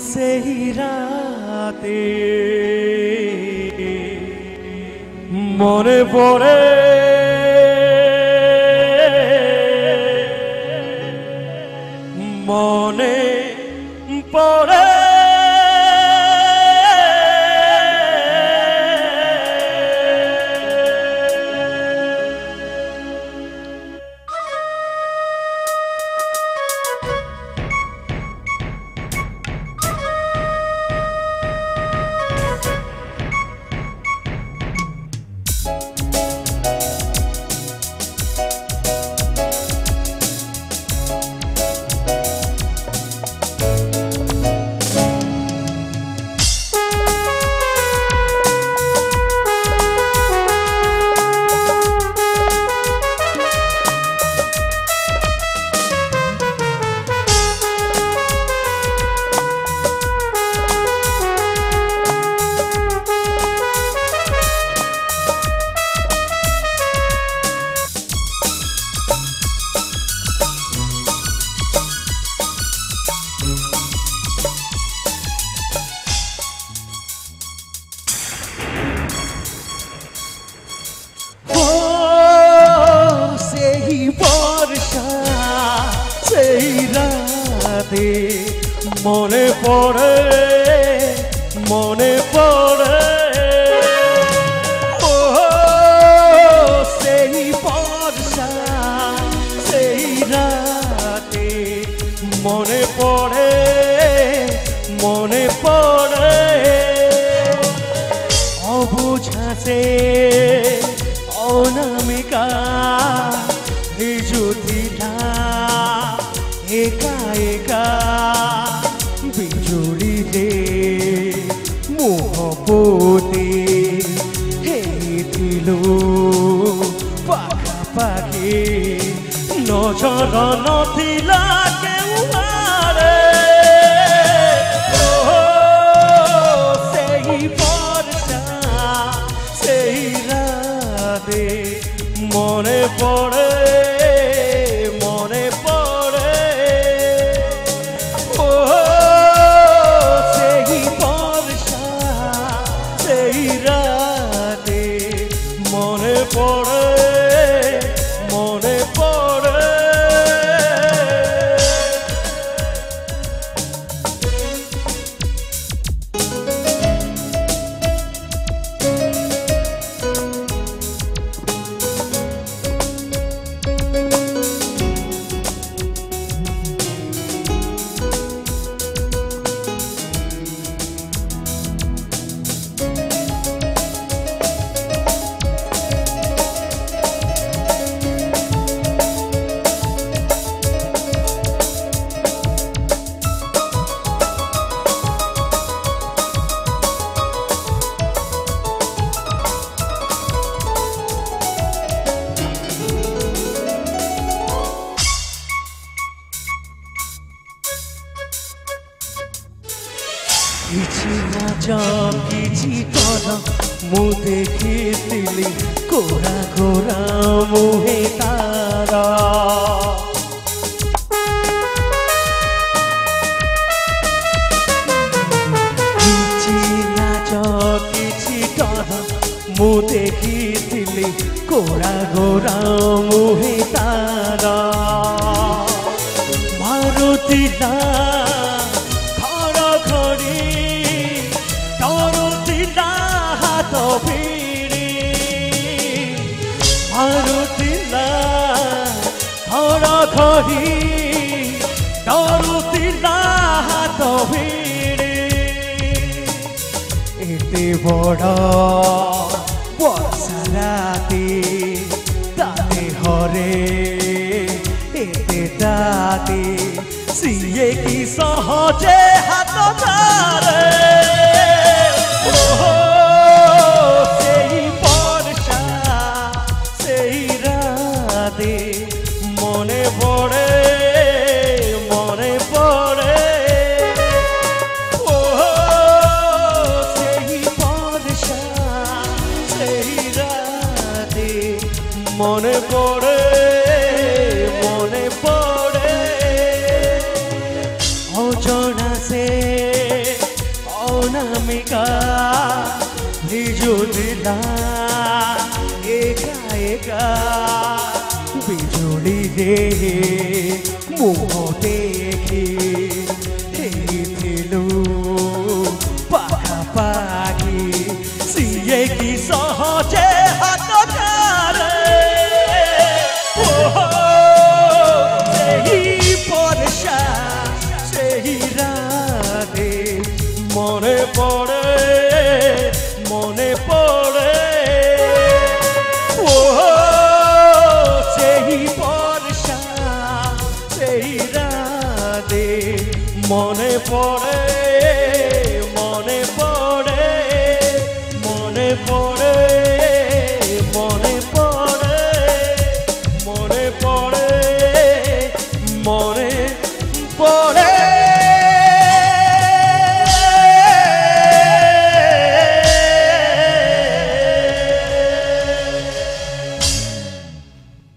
সেই রাতে মনে পড়ে মনে পড়ে মনে পড়ে মনে পড়ে ও সেই বর্ষা সেই রাতে মনে পড়ে মনে পড়ে অবুঝাছে অনামিকা জ্যোতিলা একা একা বিজুড়িলে মোহপতি হেইছিল পাখাপাখি নজর নথিলা কেউরে সেই বর্ষা সেই রাতে মনে পড়ে মনে পড়ে ও সেই বর্ষা সেই রাতে মনে পড়ে মনে পড়ে କିଛି ନାଚ କିଛି କର ମୁଁ ଦେଖିଥିଲି କୋରା କୋରା ମୁହେ ତାର କିଛି ନାଚ କିଛି କର ମୁଁ ଦେଖିଥିଲି କୋରା କୋରା ମୁହେ ତାର ମାରୁଥିଲା মারুতিলা ধরা ঘড়ি ডরুতিলা হাত ভিড়ি এতে বড় বর্ষা রাতি তাতে হরে এতে দাতি সিয়ে কি সহজে হাত ধরে মনে পড়ে মনে পড়ে ও সেই বর্ষা সেই রাতে মনে পড়ে মনে পড়ে অজনা সে জুটলা একা একা বিজুলি রে মুহ দেখি হেৰিছিলো পাখাপাখি সিয়ে কি সহজে হাত ধরে সেই বর্ষা সেই রাতে মনে পড়ে মনে পড়ে সেই বর্ষা সেই রাতে মনে পড়ে